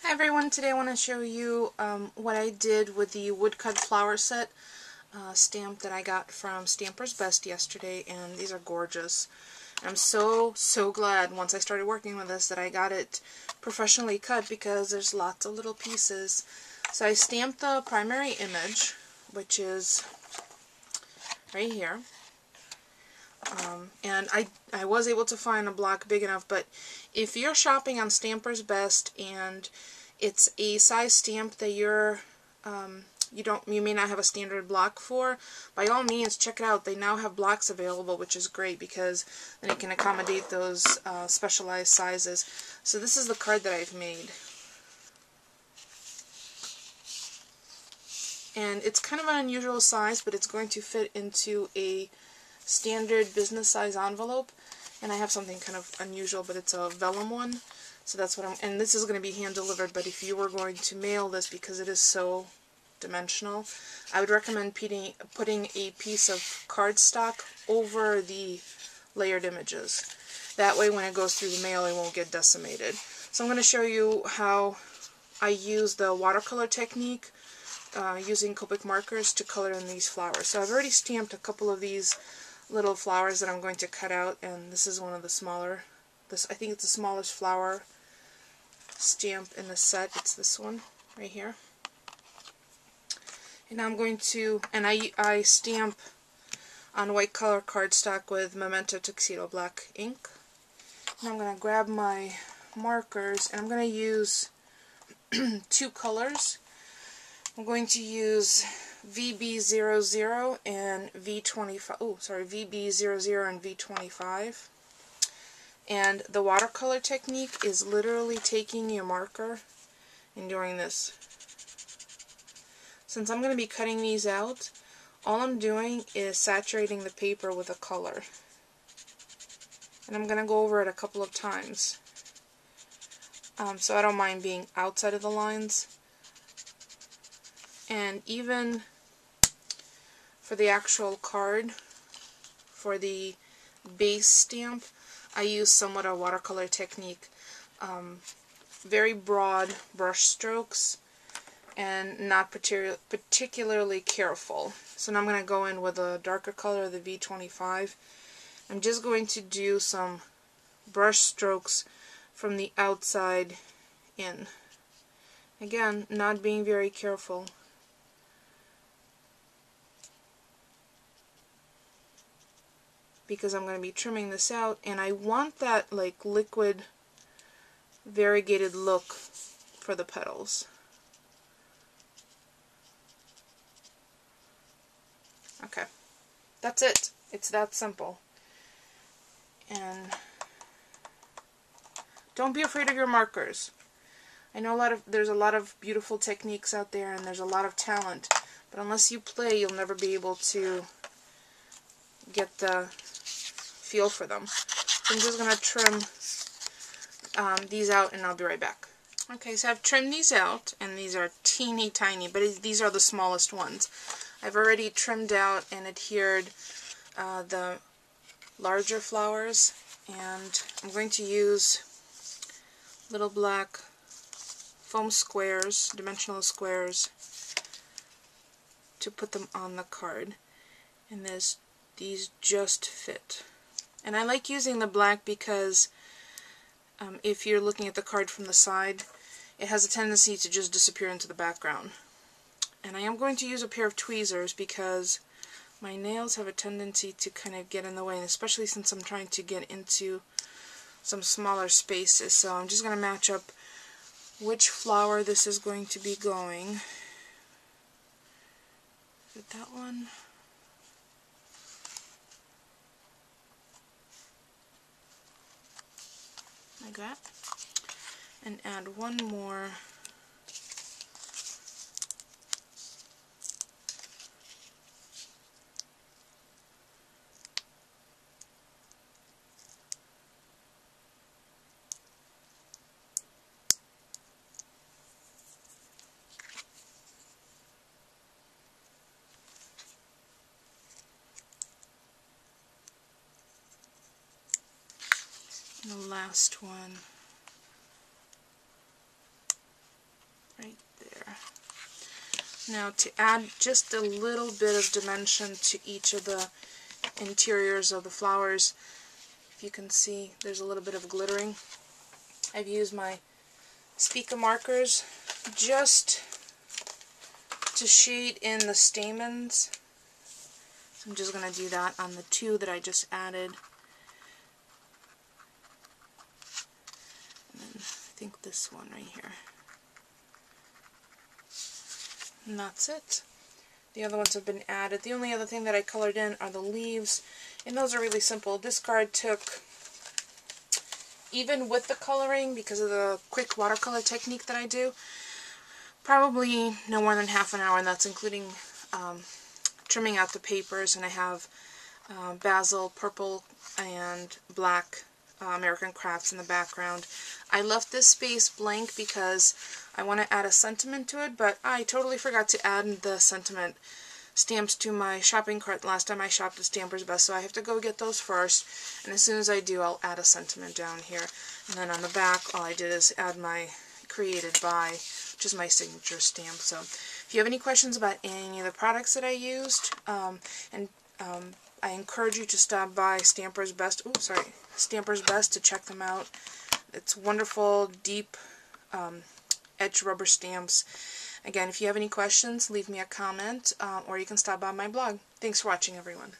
Hi everyone, today I want to show you what I did with the woodcut flower set stamp that I got from StampersBest yesterday, and these are gorgeous. And I'm so glad once I started working with this that I got it professionally cut because there's lots of little pieces. So I stamped the primary image, which is right here. And I was able to find a block big enough, but if you're shopping on StampersBest and it's a size stamp that you may not have a standard block for, by all means check it out. They now have blocks available, which is great because then you can accommodate those specialized sizes. So this is the card that I've made. And it's kind of an unusual size, but it's going to fit into a standard business size envelope, and I have something kind of unusual, but it's a vellum one, so that's what and this is going to be hand delivered, but if you were going to mail this, because it is so dimensional, I would recommend putting a piece of cardstock over the layered images. That way when it goes through the mail it won't get decimated. So I'm going to show you how I use the watercolor technique using Copic markers to color in these flowers. So I've already stamped a couple of these little flowers that I'm going to cut out, and this is one of the smaller. I think it's the smallest flower stamp in the set. It's this one right here. And I'm going to, and I stamp on white color cardstock with Memento Tuxedo black ink. And I'm going to grab my markers, and I'm going to use two colors. I'm going to use VB00 and V25. Oh, sorry, VB00 and V25. And the watercolor technique is literally taking your marker and doing this. Since I'm going to be cutting these out, all I'm doing is saturating the paper with a color. And I'm going to go over it a couple of times. So I don't mind being outside of the lines. And even for the actual card, for the base stamp, I use somewhat a watercolor technique. Very broad brush strokes and not particularly careful. So now I'm going to go in with a darker color, the V25. I'm just going to do some brush strokes from the outside in. Again, not being very careful. Because I'm going to be trimming this out, and I want that like liquid variegated look for the petals. Okay, that's it. It's that simple. And don't be afraid of your markers. I know there's a lot of beautiful techniques out there, and there's a lot of talent, but unless you play, you'll never be able to get the feel for them. So I'm just going to trim these out, and I'll be right back. Okay, so I've trimmed these out, and these are teeny tiny, but these are the smallest ones. I've already trimmed out and adhered the larger flowers, and I'm going to use little black foam squares, dimensional squares, to put them on the card. And these just fit. And I like using the black because if you're looking at the card from the side, it has a tendency to just disappear into the background. And I am going to use a pair of tweezers because my nails have a tendency to kind of get in the way, and especially since I'm trying to get into some smaller spaces. So I'm just going to match up which flower this is going to be going. Is it that one? Like that, and add one more and the last one. Now to add just a little bit of dimension to each of the interiors of the flowers, if you can see there's a little bit of glittering. I've used my Spica markers just to shade in the stamens. So I'm just going to do that on the two that I just added. And then I think this one right here. And that's it. The other ones have been added. The only other thing that I colored in are the leaves, and those are really simple. This card took, even with the coloring, because of the quick watercolor technique that I do, probably no more than half an hour, and that's including trimming out the papers. And I have basil, purple, and black American Crafts in the background. I left this space blank because I want to add a sentiment to it, but I totally forgot to add the sentiment stamps to my shopping cart last time I shopped at StampersBest, so I have to go get those first, and as soon as I do, I'll add a sentiment down here. And then on the back, all I did is add my created by, which is my signature stamp. So if you have any questions about any of the products that I used, I encourage you to stop by StampersBest to check them out. It's wonderful, deep edge rubber stamps. Again, if you have any questions, leave me a comment, or you can stop by my blog. Thanks for watching, everyone.